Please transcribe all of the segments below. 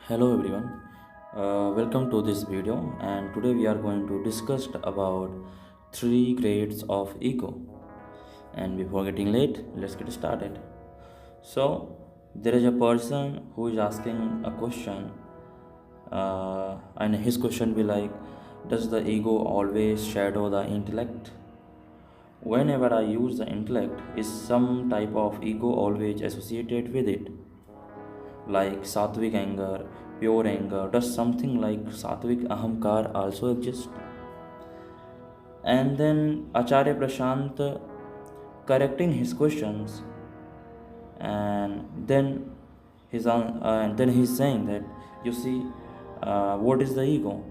Hello everyone, welcome to this video, and today we are going to discuss about three grades of ego. And before getting late, let's get started. So there is a person who is asking a question, and his question be like, does the ego always shadow the intellect? Whenever I use the intellect, is some type of ego always associated with it? Like sattvic anger, pure anger, does something like sattvic ahamkar also exist? And then Acharya Prashant correcting his questions, and then he's saying that you see, what is the ego?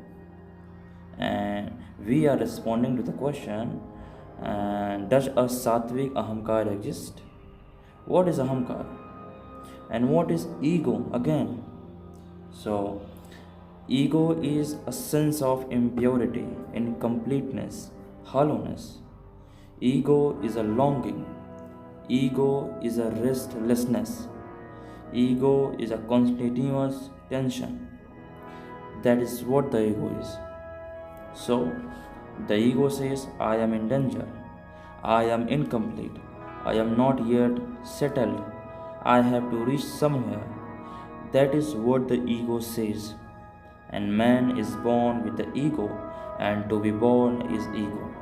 And we are responding to the question, does a sattvic ahamkar exist? What is ahamkar? And what is ego again? So, ego is a sense of impurity, incompleteness, hollowness. Ego is a longing. Ego is a restlessness. Ego is a continuous tension. That is what the ego is. So, the ego says, I am in danger. I am incomplete. I am not yet settled. I have to reach somewhere. That is what the ego says. And man is born with the ego, and to be born is ego.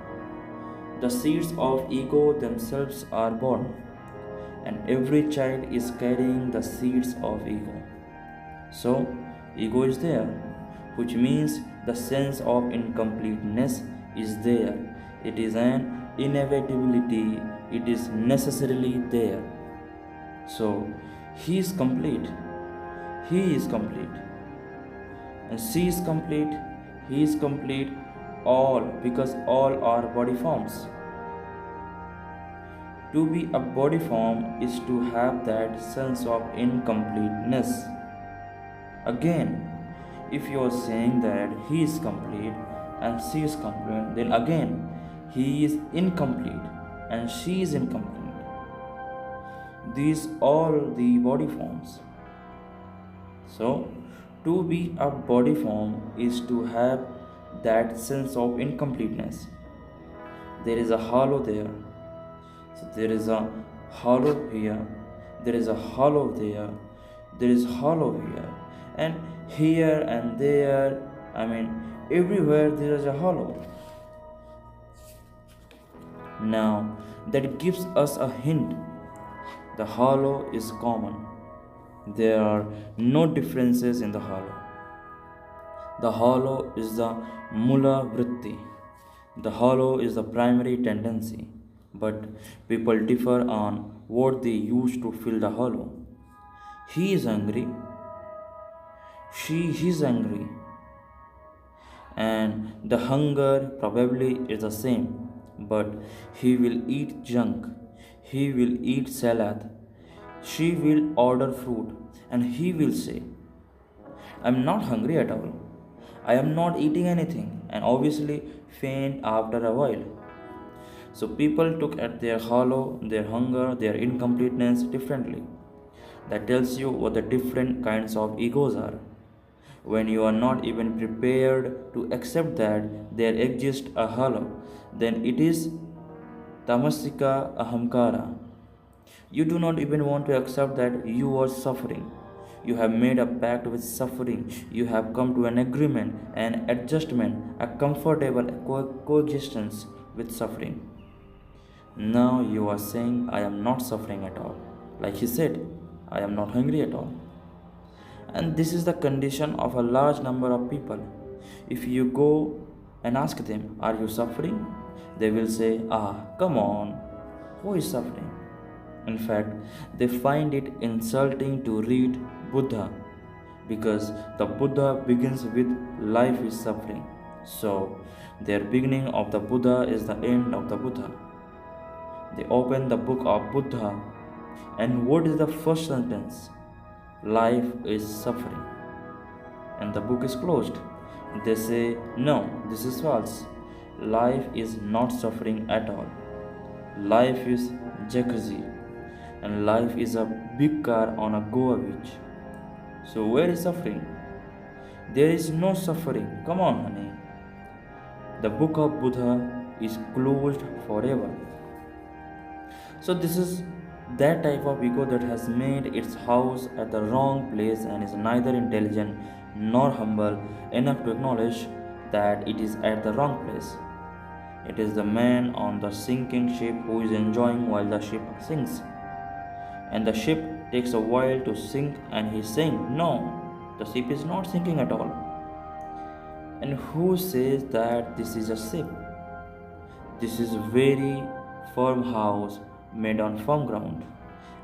The seeds of ego themselves are born, and every child is carrying the seeds of ego. So, ego is there, which means the sense of incompleteness is there. It is an inevitability, it is necessarily there. So, he is complete, he is complete, and she is complete, he is complete, all because all are body forms. To be a body form is to have that sense of incompleteness. Again, if you are saying that he is complete and she is complete, then again he is incomplete and she is incomplete. These all the body forms. So, to be a body form is to have that sense of incompleteness. There is a hollow there. So there is a hollow here, there is a hollow there, there is hollow here, and here and there, everywhere there is a hollow. Now, that gives us a hint. The hollow is common. There are no differences in the hollow. The hollow is the mula vritti. The hollow is the primary tendency, but people differ on what they use to fill the hollow. He is angry, she is angry, and the hunger probably is the same, but he will eat junk, he will eat salad, she will order fruit, and he will say, I'm not hungry at all. I am not eating anything, and obviously faint after a while. So people took at their hollow, their hunger, their incompleteness differently. That tells you what the different kinds of egos are. When you are not even prepared to accept that there exists a hollow, then it is tamasika ahamkara. You do not even want to accept that you are suffering. You have made a pact with suffering. You have come to an agreement, an adjustment, a comfortable coexistence with suffering. Now you are saying, I am not suffering at all. Like he said, I am not hungry at all. And this is the condition of a large number of people. If you go and ask them, are you suffering? They will say, come on, who is suffering? In fact, they find it insulting to read Buddha because the Buddha begins with life is suffering. So, their beginning of the Buddha is the end of the Buddha. They open the book of Buddha, and what is the first sentence? Life is suffering. And the book is closed. They say, no, this is false. Life is not suffering at all. Life is jacuzzi, and life is a big car on a Goa beach. So, where is suffering? There is no suffering. Come on, honey. The book of Buddha is closed forever. So, this is that type of ego that has made its house at the wrong place and is neither intelligent nor humble enough to acknowledge that it is at the wrong place. It is the man on the sinking ship who is enjoying while the ship sinks. And the ship takes a while to sink, and he is saying, no, the ship is not sinking at all. And who says that this is a ship? This is a very firm house made on firm ground.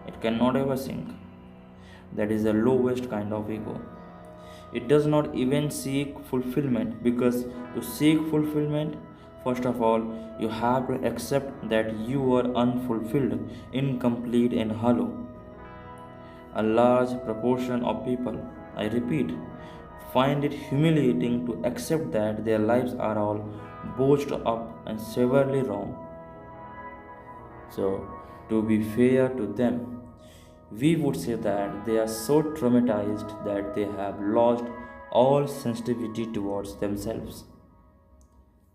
It cannot ever sink. That is the lowest kind of ego. It does not even seek fulfillment, because to seek fulfillment, first of all, you have to accept that you are unfulfilled, incomplete, and hollow. A large proportion of people, I repeat, find it humiliating to accept that their lives are all botched up and severely wrong. So, to be fair to them, we would say that they are so traumatized that they have lost all sensitivity towards themselves.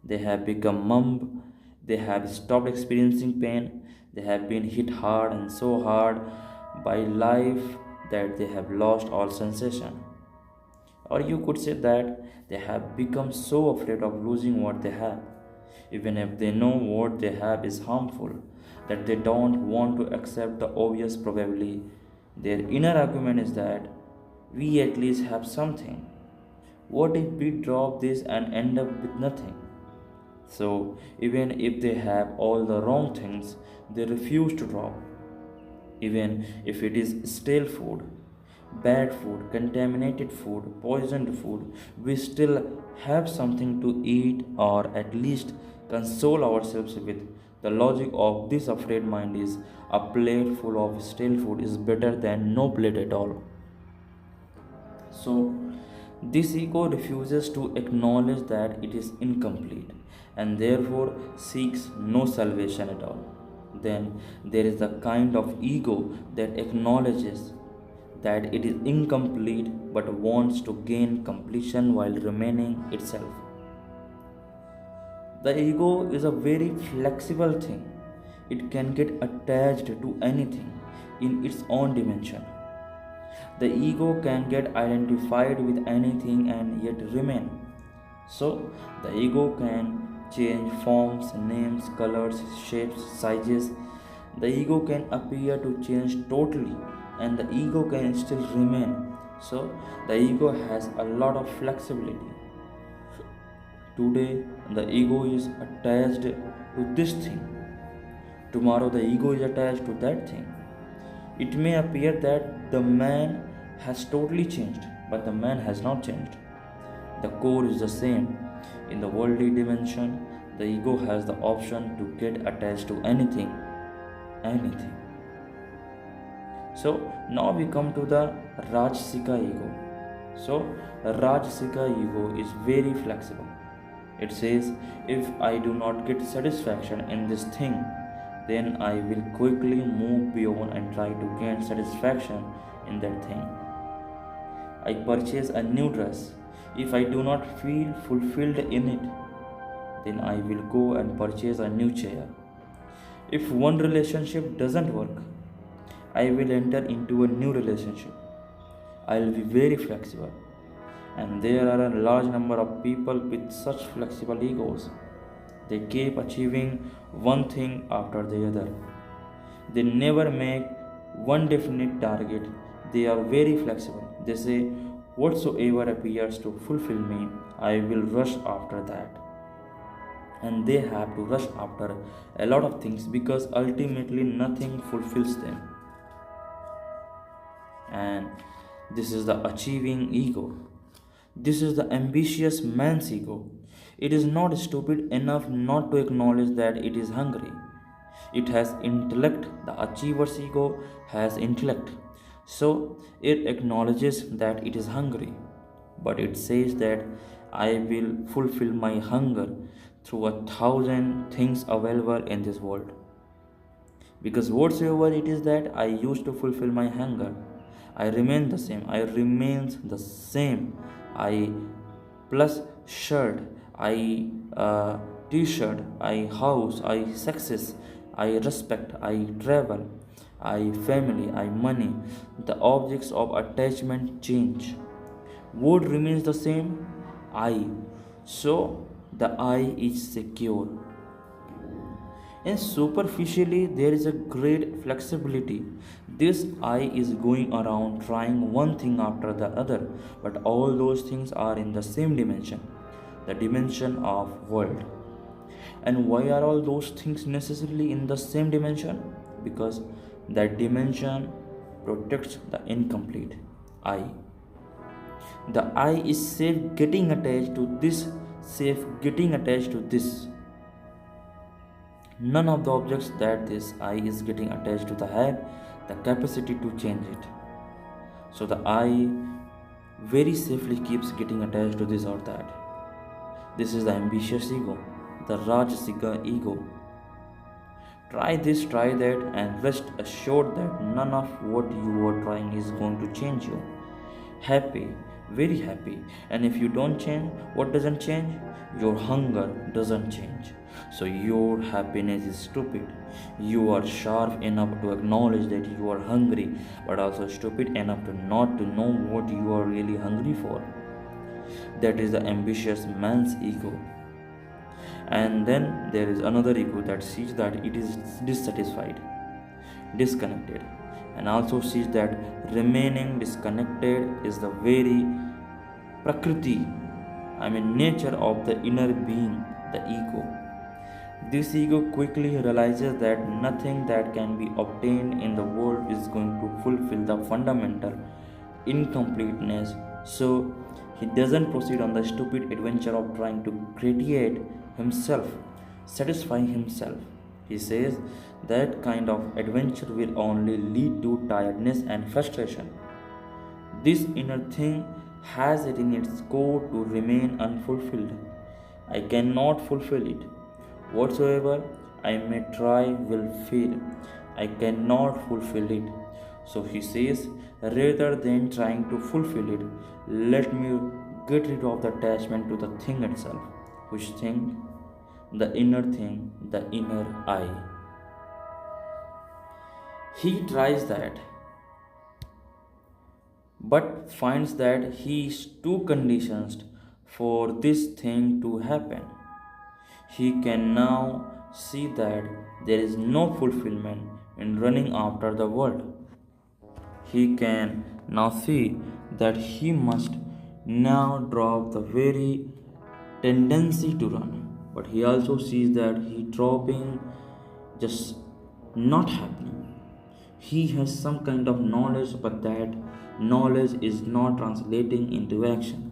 They have become numb, they have stopped experiencing pain, they have been hit hard and so hard by life that they have lost all sensation. Or you could say that they have become so afraid of losing what they have, even if they know what they have is harmful, that they don't want to accept the obvious probably. Their inner argument is that we at least have something. What if we drop this and end up with nothing? So, even if they have all the wrong things, they refuse to drop. Even if it is stale food, bad food, contaminated food, poisoned food, we still have something to eat or at least console ourselves with. The logic of this afraid mind is a plate full of stale food is better than no plate at all. So, this ego refuses to acknowledge that it is incomplete and therefore seeks no salvation at all. Then there is the kind of ego that acknowledges that it is incomplete but wants to gain completion while remaining itself. The ego is a very flexible thing. It can get attached to anything in its own dimension. The ego can get identified with anything and yet remain. So, the ego can change forms, names, colors, shapes, sizes. The ego can appear to change totally, and the ego can still remain. So, the ego has a lot of flexibility. Today, the ego is attached to this thing. Tomorrow, the ego is attached to that thing. It may appear that the man has totally changed, but the man has not changed. The core is the same. In the worldly dimension, the ego has the option to get attached to anything. Anything. So now we come to the Rajsika ego. So Rajsika ego is very flexible. It says, if I do not get satisfaction in this thing, then I will quickly move beyond and try to gain satisfaction in that thing. I purchase a new dress. If I do not feel fulfilled in it, then I will go and purchase a new chair. If one relationship doesn't work, I will enter into a new relationship. I will be very flexible. And there are a large number of people with such flexible egos. They keep achieving one thing after the other. They never make one definite target. They are very flexible. They say, whatsoever appears to fulfill me, I will rush after that. And they have to rush after a lot of things because ultimately nothing fulfills them. And this is the achieving ego. This is the ambitious man's ego. It is not stupid enough not to acknowledge that it is hungry. It has intellect. The achiever's ego has intellect. So it acknowledges that it is hungry. But it says that I will fulfill my hunger through 1,000 things available in this world. Because whatsoever it is that I used to fulfill my hunger, I remain the same. I remains the same I plus shirt, I t-shirt, I house, I success, I respect, I travel, I family, I money. The objects of attachment change. Word remains the same, I. So the I is secure. And superficially, there is a great flexibility. This I is going around trying one thing after the other, but all those things are in the same dimension, the dimension of world. And why are all those things necessarily in the same dimension? Because that dimension protects the incomplete I. The I is safe getting attached to this, safe getting attached to this. None of the objects that this I is getting attached to the have the capacity to change it. So the I very safely keeps getting attached to this or that. This is the ambitious ego, the Rajasiga ego. Try this, try that, and rest assured that none of what you are trying is going to change you. Happy, very happy. And if you don't change, what doesn't change? Your hunger doesn't change. So your happiness is stupid. You are sharp enough to acknowledge that you are hungry, but also stupid enough to not to know what you are really hungry for. That is the ambitious man's ego. And then there is another ego that sees that it is dissatisfied, disconnected, and also sees that remaining disconnected is the very prakriti, nature of the inner being, the ego. This ego quickly realizes that nothing that can be obtained in the world is going to fulfill the fundamental incompleteness, so he doesn't proceed on the stupid adventure of trying to create himself, satisfying himself. He says that kind of adventure will only lead to tiredness and frustration. This inner thing has it in its core to remain unfulfilled. I cannot fulfill it. Whatsoever I may try will fail. I cannot fulfill it. So he says, rather than trying to fulfill it, let me get rid of the attachment to the thing itself. Which thing? The inner thing, the inner I. He tries that, but finds that he is too conditioned for this thing to happen. He can now see that there is no fulfillment in running after the world. He can now see that he must now drop the very tendency to run. But he also sees that he dropping just not happening. He has some kind of knowledge, but that knowledge is not translating into action.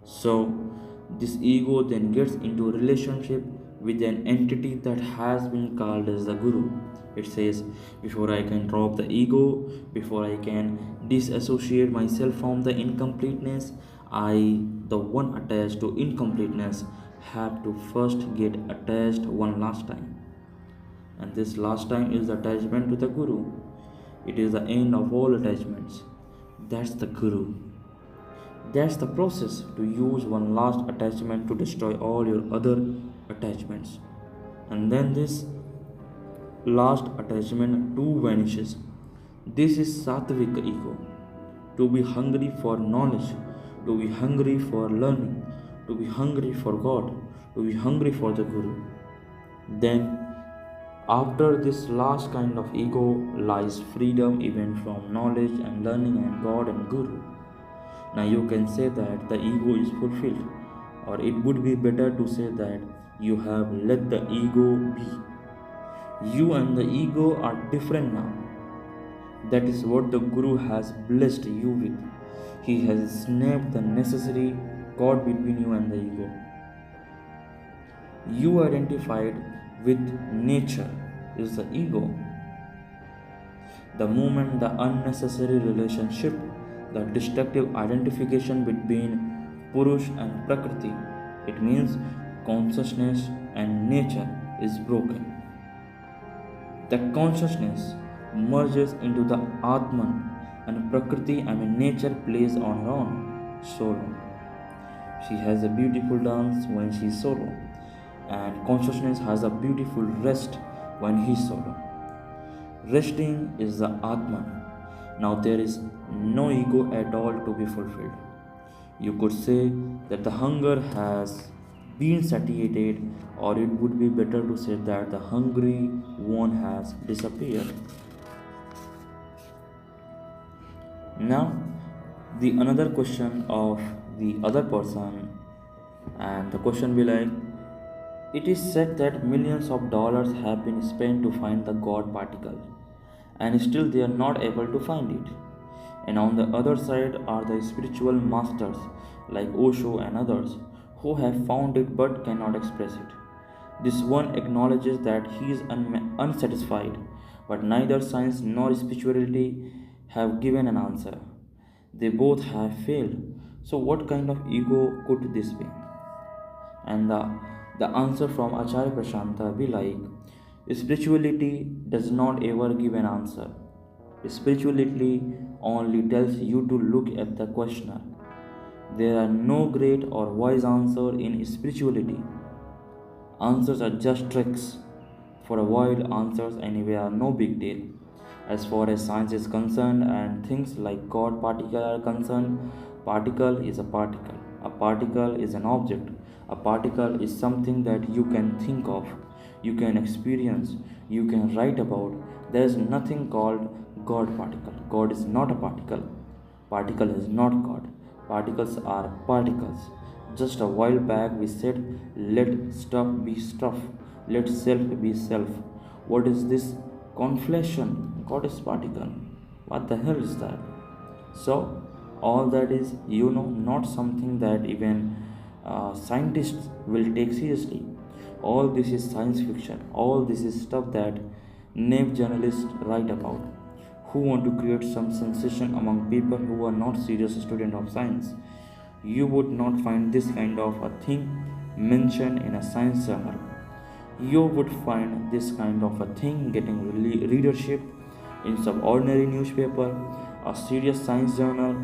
So this ego then gets into a relationship with an entity that has been called as the guru. It says, before I can drop the ego, before I can disassociate myself from the incompleteness, I, the one attached to incompleteness, have to first get attached one last time. And this last time is the attachment to the guru. It is the end of all attachments. That's the guru. That's the process, to use one last attachment to destroy all your other attachments. And then this last attachment too vanishes. This is sattvic ego. To be hungry for knowledge, to be hungry for learning, to be hungry for God, to be hungry for the Guru. Then, after this last kind of ego lies freedom even from knowledge and learning and God and Guru. Now you can say that the ego is fulfilled, or it would be better to say that you have let the ego be. You and the ego are different now. That is what the Guru has blessed you with. He has snapped the necessary cord between you and the ego. You identified with nature is the ego. The moment the unnecessary relationship, the destructive identification between Purush and Prakriti, it means consciousness and nature, is broken. The consciousness merges into the Atman, and Prakriti, nature, plays on her own solo. She has a beautiful dance when she is solo, and consciousness has a beautiful rest when he is solo. Resting is the Atman. Now there is no ego at all to be fulfilled. You could say that the hunger has been satiated, or it would be better to say that the hungry one has disappeared. Now, the another question of the other person, and the question be like, it is said that millions of dollars have been spent to find the God particle, and still they are not able to find it. And on the other side are the spiritual masters like Osho and others who have found it but cannot express it. This one acknowledges that he is unsatisfied, but neither science nor spirituality have given an answer. They both have failed. So, what kind of ego could this be? And the answer from Acharya Prashanta be like, spirituality does not ever give an answer. Spirituality only tells you to look at the questioner. There are no great or wise answer in spirituality. Answers are just tricks. For a while, answers anyway are no big deal. As far as science is concerned and things like God particle are concerned, particle is a particle. A particle is an object. A particle is something that you can think of, you can experience, you can write about. There is nothing called God particle. God is not a particle. Particle is not God. Particles are particles. Just a while back we said, let stuff be stuff, let self be self. What is this conflation? God is particle. What the hell is that? So, all that is, not something that even scientists will take seriously. All this is science fiction. All this is stuff that name journalists write about, who want to create some sensation among people who are not serious students of science. You would not find this kind of a thing mentioned in a science journal. You would find this kind of a thing getting readership in some ordinary newspaper. A serious science journal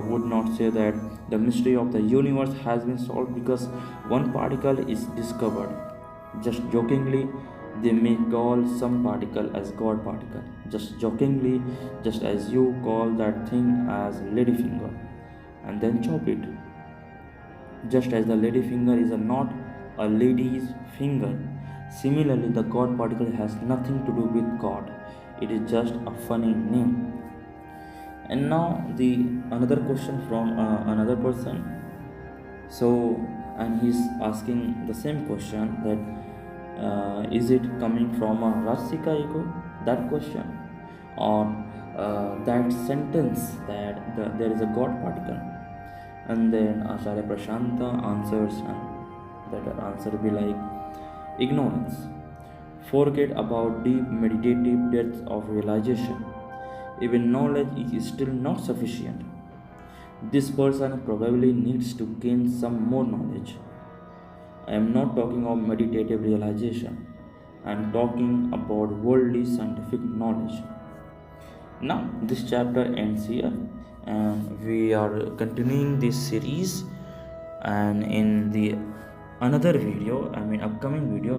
would not say that the mystery of the universe has been solved because one particle is discovered. Just jokingly, they may call some particle as God particle. Just jokingly, just as you call that thing as ladyfinger, and then chop it. Just as the ladyfinger is not a lady's finger, similarly, the God particle has nothing to do with God. It is just a funny name. And now the another question from another person. So, and he's asking the same question that is it coming from a Rasika ego? That question, or that sentence that there is a God particle. And then Acharya Prashanta answers, and that answer will be like, ignorance. Forget about deep meditative depths of realization. Even knowledge is still not sufficient. This person probably needs to gain some more knowledge. I am not talking of meditative realization. I am talking about worldly scientific knowledge. Now, this chapter ends here, and we are continuing this series. And in the another video, upcoming video,